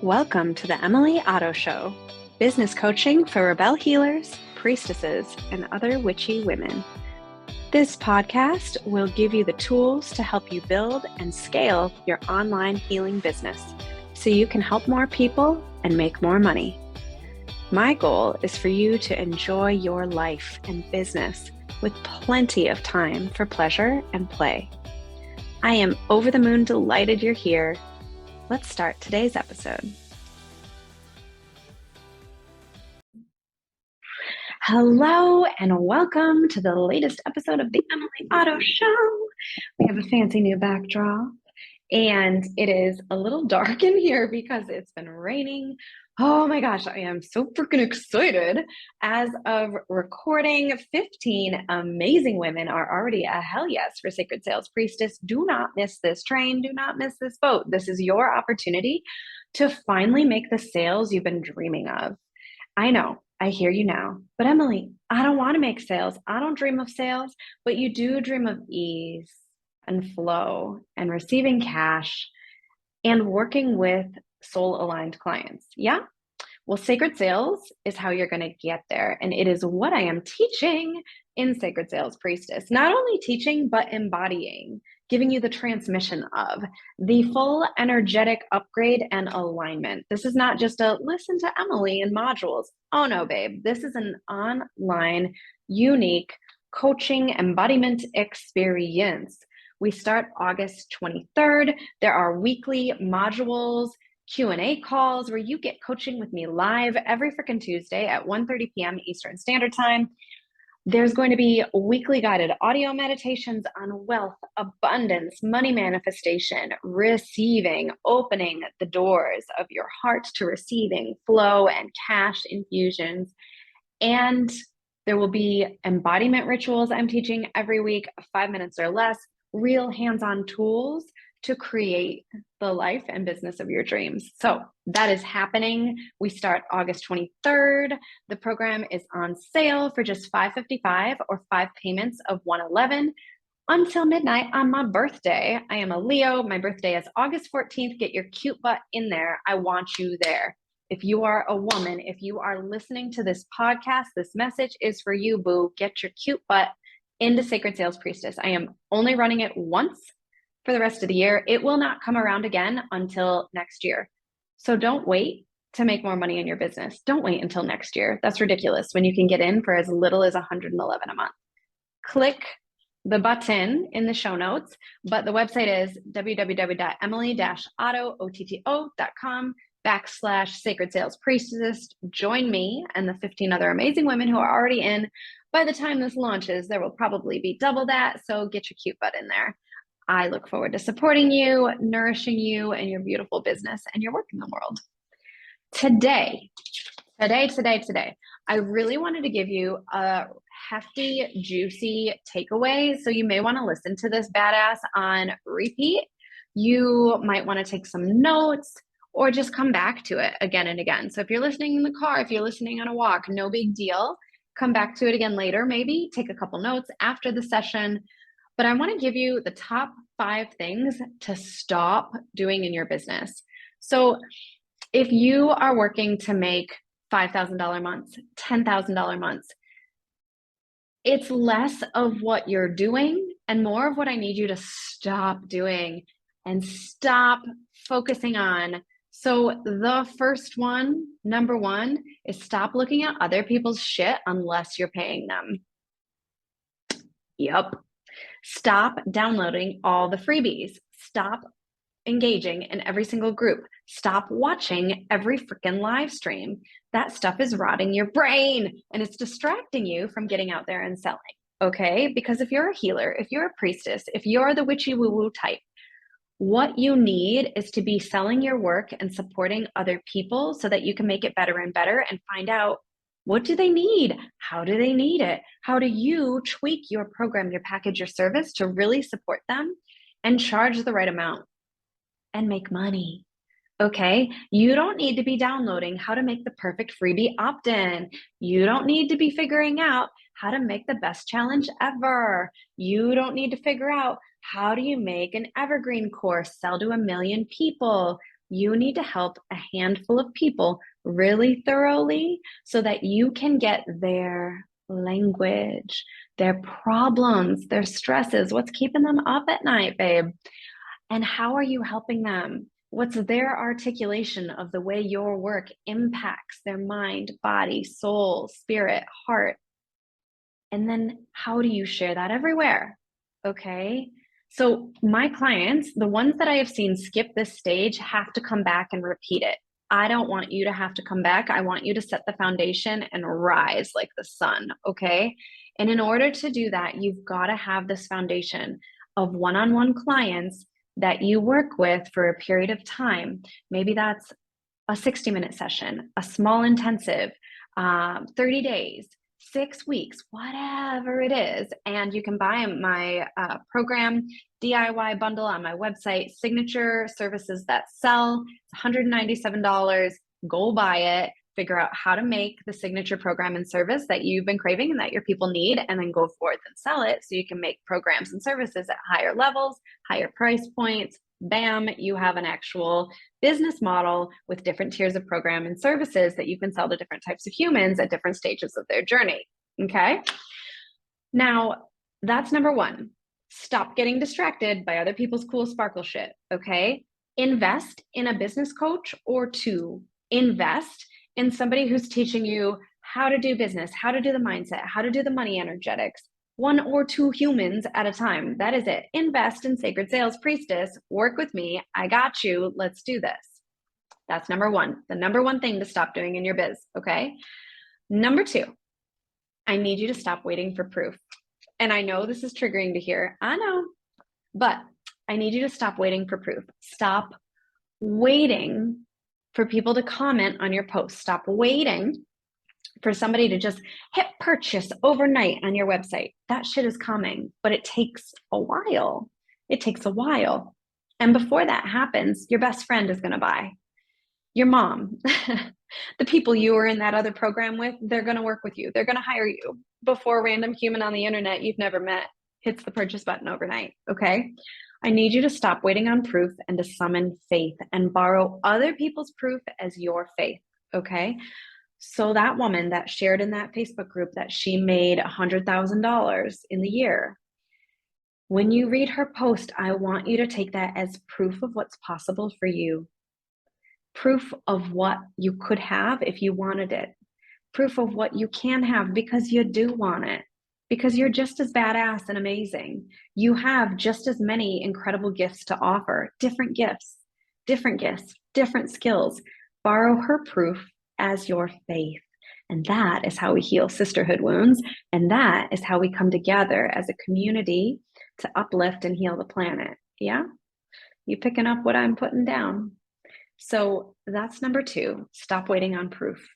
Welcome to the Emily Otto Show, business coaching for Rebelle healers, priestesses, and other witchy women. This podcast will give you the tools to help you build and scale your online healing business so you can help more people and make more money. My goal is for you to enjoy your life and business with plenty of time for pleasure and play. I am over the moon delighted you're here. Let's start today's episode. Hello and welcome to the latest episode of the Emily Otto Show. We have a fancy new backdrop and it is a little dark in here because it's been raining. Oh my gosh, I am so freaking excited. As of recording, 15 amazing women are already a hell yes for Sacred Sales Priestess. Do not miss this train. Do not miss this boat. This is your opportunity to finally make the sales you've been dreaming of. I know, I hear you now, but Emily, I don't want to make sales. I don't dream of sales, but you do dream of ease and flow and receiving cash and working with soul-aligned clients. Yeah? Well, Sacred Sales is how you're going to get there. And it is what I am teaching in Sacred Sales Priestess. Not only teaching, but embodying, giving you the transmission of the full energetic upgrade and alignment. This is not just a listen to Emily in modules. Oh no, babe. This is an online, unique coaching embodiment experience. We start August 23rd. There are weekly modules, Q&A calls where you get coaching with me live every freaking Tuesday at 1:30 p.m. Eastern Standard Time. There's going to be weekly guided audio meditations on wealth, abundance, money manifestation, receiving, opening the doors of your heart to receiving flow and cash infusions. And there will be embodiment rituals I'm teaching every week, 5 minutes or less, real hands-on tools to create the life and business of your dreams. So that is happening. We start August 23rd. The program is on sale for just $555 or 5 payments of $111 until midnight on my birthday. I am a Leo. My birthday is August 14th. Get your cute butt in there. I want you there. If you are a woman, if you are listening to this podcast, this message is for you, boo. Get your cute butt into Sacred Sales Priestess. I am only running it once for the rest of the year. It will not come around again until next year. So don't wait to make more money in your business. Don't wait until next year. That's ridiculous when you can get in for as little as $111 a month. Click the button in the show notes, but the website is www.emily-otto.com/Sacred Sales Priestess. Join me and the 15 other amazing women who are already in. By the time this launches, there will probably be double that. So get your cute butt in there. I look forward to supporting you, nourishing you and your beautiful business and your work in the world. Today, I really wanted to give you a hefty, juicy takeaway. So you may want to listen to this badass on repeat. You might want to take some notes or just come back to it again and again. So if you're listening in the car, if you're listening on a walk, no big deal. Come back to it again later, maybe take a couple notes after the session. But I want to give you the top 5 things to stop doing in your business. So if you are working to make $5,000 months, $10,000 months, it's less of what you're doing and more of what I need you to stop doing and stop focusing on. So the first one, number 1, is stop looking at other people's shit unless you're paying them. Yep. Stop downloading all the freebies. Stop engaging in every single group. Stop watching every freaking live stream. That stuff is rotting your brain and it's distracting you from getting out there and selling. Okay? Because if you're a healer, if you're a priestess, if you're the witchy woo-woo type, what you need is to be selling your work and supporting other people so that you can make it better and better and find out, what do they need? How do they need it? How do you tweak your program, your package, your service to really support them and charge the right amount and make money? Okay, you don't need to be downloading how to make the perfect freebie opt-in. You don't need to be figuring out how to make the best challenge ever. You don't need to figure out how do you make an evergreen course sell to 1 million people. You need to help a handful of people really thoroughly so that you can get their language, their problems, their stresses, what's keeping them up at night, babe. And how are you helping them? What's their articulation of the way your work impacts their mind, body, soul, spirit, heart? And then how do you share that everywhere? Okay. So my clients, the ones that I have seen skip this stage, have to come back and repeat it. I don't want you to have to come back. I want you to set the foundation and rise like the sun. Okay. And in order to do that, you've got to have this foundation of one-on-one clients that you work with for a period of time. Maybe that's a 60-minute session, a small intensive, 30 days, 6 weeks, whatever it is. And you can buy my program DIY bundle on my website, Signature Services That Sell. It's $197. Go buy it. Figure out how to make the signature program and service that you've been craving and that your people need, and then go forth and sell it so you can make programs and services at higher levels, higher price points. Bam, you have an actual business model with different tiers of program and services that you can sell to different types of humans at different stages of their journey. Okay. Now, that's number one. Stop getting distracted by other people's cool sparkle shit. Okay. Invest in a business coach or two. Invest in somebody who's teaching you how to do business, how to do the mindset, how to do the money energetics. 1 or 2 humans at a time. That is it. Invest in Sacred Sales Priestess. Work with me. I got you. Let's do this. That's number one. The number one thing to stop doing in your biz. Okay. Number 2, I need you to stop waiting for proof. And I know this is triggering to hear. I know. But I need you to stop waiting for proof. Stop waiting for people to comment on your post. Stop waiting for somebody to just hit purchase overnight on your website. That shit is coming, but it takes a while. It takes a while. And before that happens, your best friend is going to buy. Your mom, the people you were in that other program with, they're going to work with you. They're going to hire you before a random human on the internet you've never met hits the purchase button overnight. Okay. I need you to stop waiting on proof and to summon faith and borrow other people's proof as your faith. Okay. So that woman that shared in that Facebook group that she made $100,000 in the year, when you read her post, I want you to take that as proof of what's possible for you. Proof of what you could have if you wanted it. Proof of what you can have because you do want it. Because you're just as badass and amazing. You have just as many incredible gifts to offer. Different gifts, different skills. Borrow her proof as your faith. And that is how we heal sisterhood wounds. And that is how we come together as a community to uplift and heal the planet. Yeah? You picking up what I'm putting down? So that's number 2. Stop waiting on proof.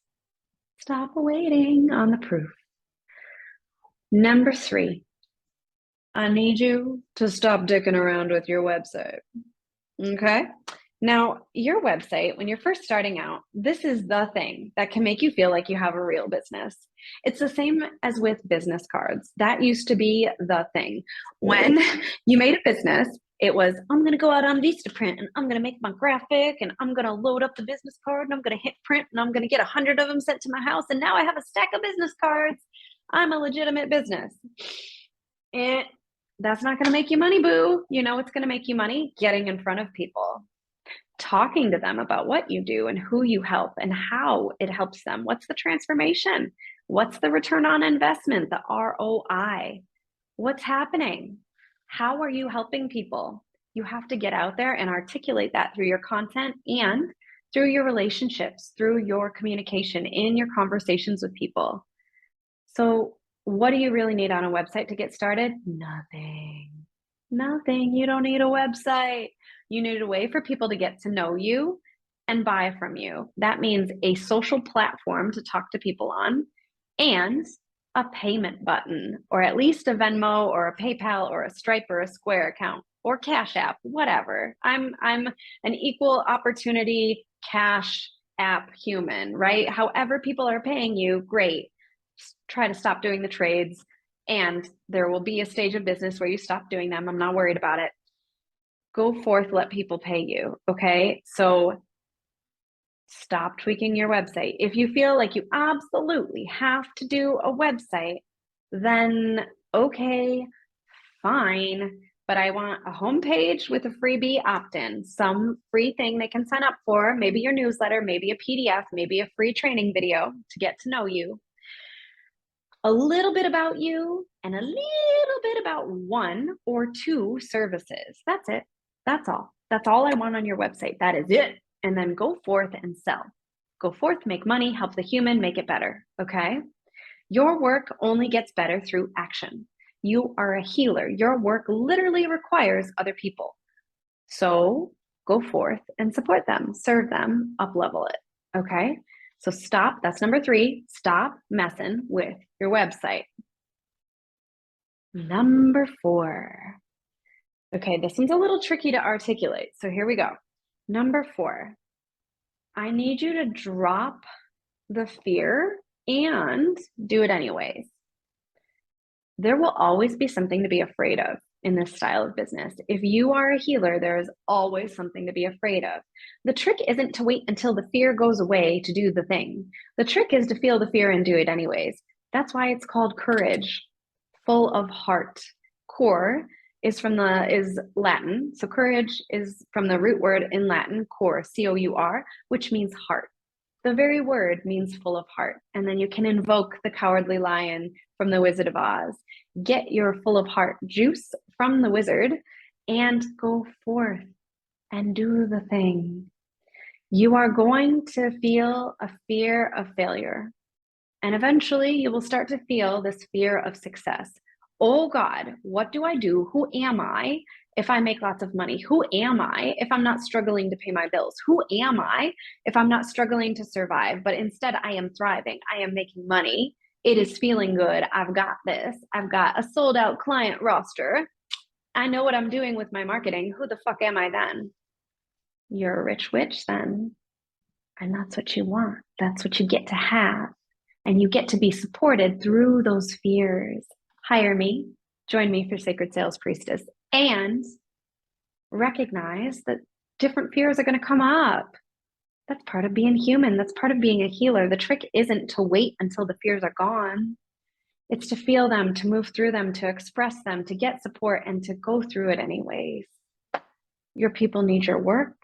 Stop waiting on the proof. Number 3, I need you to stop dicking around with your website. Okay? Now, your website, when you're first starting out, this is the thing that can make you feel like you have a real business. It's the same as with business cards. That used to be the thing. When you made a business, it was, I'm going to go out on Vistaprint and I'm going to make my graphic and I'm going to load up the business card and I'm going to hit print and I'm going to get 100 of them sent to my house. And now I have a stack of business cards. I'm a legitimate business. And that's not going to make you money, boo. You know what's going to make you money? Getting in front of people. Talking to them about what you do and who you help and how it helps them. What's the transformation? What's the return on investment, the ROI? What's happening? How are you helping people? You have to get out there and articulate that through your content and through your relationships, through your communication, in your conversations with people. So what do you really need on a website to get started? Nothing. You don't need a website. You need a way for people to get to know you and buy from you. That means a social platform to talk to people on and a payment button, or at least a Venmo or a PayPal or a Stripe or a Square account or Cash App, whatever. I'm an equal opportunity Cash App human, right? However people are paying you, great. Try to stop doing the trades, and there will be a stage of business where you stop doing them. I'm not worried about it. Go forth, let people pay you. Okay. So stop tweaking your website. If you feel like you absolutely have to do a website, then okay, fine. But I want a homepage with a freebie opt-in, some free thing they can sign up for, maybe your newsletter, maybe a PDF, maybe a free training video to get to know you, a little bit about you, and a little bit about one or two services. That's it. That's all. That's all I want on your website. That is it. And then go forth and sell. Go forth, make money, help the human, make it better. Okay. Your work only gets better through action. You are a healer. Your work literally requires other people. So go forth and support them, serve them, up level it. Okay. So stop. That's number 3. Stop messing with your website. Number 4. Okay. This one's a little tricky to articulate. So here we go. Number 4. I need you to drop the fear and do it anyways. There will always be something to be afraid of in this style of business. If you are a healer, there is always something to be afraid of. The trick isn't to wait until the fear goes away to do the thing. The trick is to feel the fear and do it anyways. That's why it's called courage, full of heart. Core is Latin. So courage is from the root word in Latin, cor, C-O-U-R, which means heart. The very word means full of heart. And then you can invoke the cowardly lion from the Wizard of Oz. Get your full of heart juice from the wizard and go forth and do the thing. You are going to feel a fear of failure. And eventually you will start to feel this fear of success. Oh God, what do I do? Who am I if I make lots of money? Who am I if I'm not struggling to pay my bills? Who am I if I'm not struggling to survive? But instead I am thriving. I am making money. It is feeling good. I've got this. I've got a sold out client roster. I know what I'm doing with my marketing. Who the fuck am I then? You're a rich witch then. And that's what you want. That's what you get to have. And you get to be supported through those fears. Hire me, join me for Sacred Sales Priestess, and recognize that different fears are going to come up. That's part of being human. That's part of being a healer. The trick isn't to wait until the fears are gone. It's to feel them, to move through them, to express them, to get support, and to go through it anyways. Your people need your work.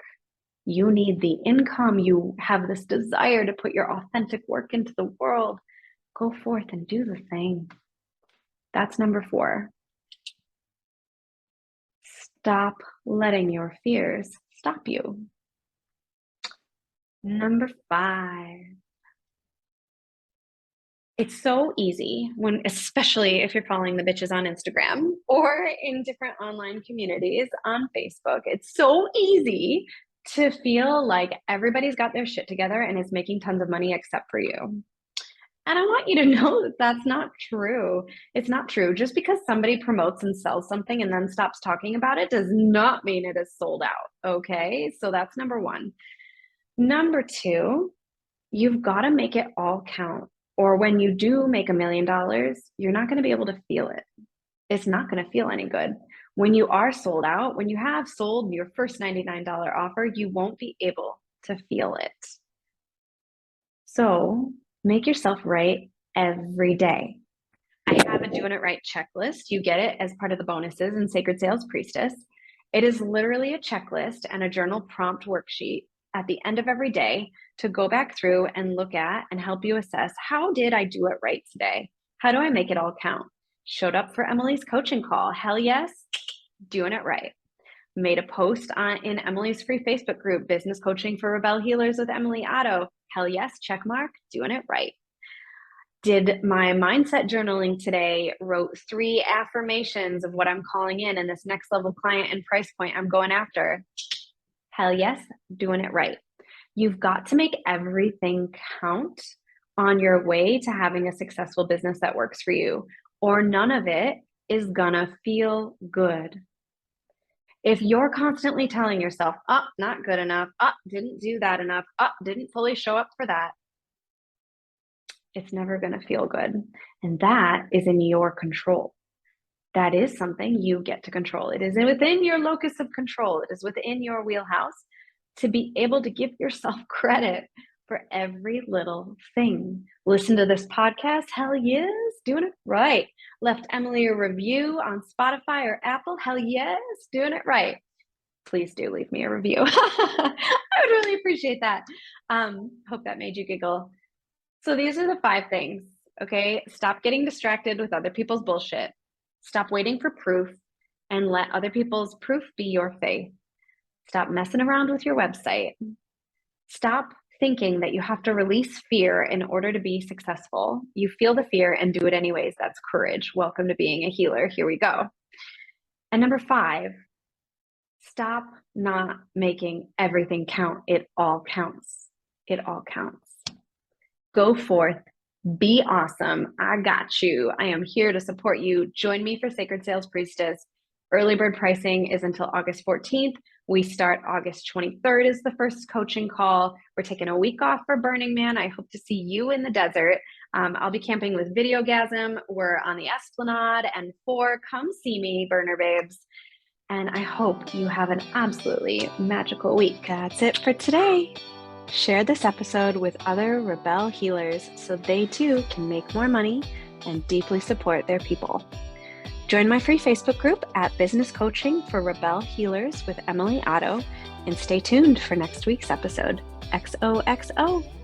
You need the income. You have this desire to put your authentic work into the world. Go forth and do the thing. That's number 4. Stop letting your fears stop you. Number 5. It's so easy when, especially if you're following the bitches on Instagram or in different online communities on Facebook, it's so easy to feel like everybody's got their shit together and is making tons of money except for you. And I want you to know that that's not true. It's not true. Just because somebody promotes and sells something and then stops talking about it does not mean it is sold out. Okay. So that's number 1. Number 2, you've got to make it all count. Or when you do make $1 million, you're not going to be able to feel it. It's not going to feel any good. When you are sold out, when you have sold your first $99 offer, you won't be able to feel it. So make yourself right every day. I have a doing it right checklist. You get it as part of the bonuses in Sacred Sales Priestess. It is literally a checklist and a journal prompt worksheet at the end of every day to go back through and look at and help you assess, how did I do it right today? How do I make it all count? Showed up for Emily's coaching call. Hell yes, doing it right. Made a post in Emily's free Facebook group, Business Coaching for Rebelle Healers with Emily Otto. Hell yes, check mark, doing it right. Did my mindset journaling today, wrote 3 affirmations of what I'm calling in this next level client and price point I'm going after. Hell yes, doing it right. You've got to make everything count on your way to having a successful business that works for you, or none of it is gonna feel good. If you're constantly telling yourself, oh, not good enough, oh, didn't do that enough, oh, didn't fully show up for that, it's never going to feel good. And that is in your control. that is something you get to control. It is within your locus of control. It is within your wheelhouse to be able to give yourself credit for every little thing. Listen to this podcast. Hell yes, doing it right. Left Emily a review on Spotify or Apple. Hell yes, doing it right. Please do leave me a review. I would really appreciate that. Hope that made you giggle. So these are the 5 things, okay? Stop getting distracted with other people's bullshit. Stop waiting for proof and let other people's proof be your faith. Stop messing around with your website. Stop thinking that you have to release fear in order to be successful. You feel the fear and do it anyways. That's courage. Welcome to being a healer. Here we go. And number 5, stop not making everything count. It all counts. It all counts. Go forth. Be awesome. I got you. I am here to support you. Join me for Sacred Sales Priestess. Early bird pricing is until August 14th. We start August 23rd is the first coaching call. We're taking a week off for Burning Man. I hope to see you in the desert. I'll be camping with Videogasm. We're on the Esplanade and 4. Come see me, burner babes. And I hope you have an absolutely magical week. That's it for today. Share this episode with other Rebelle healers so they too can make more money and deeply support their people. Join my free Facebook group at Business Coaching for Rebelle Healers with Emily Otto, and stay tuned for next week's episode. XOXO.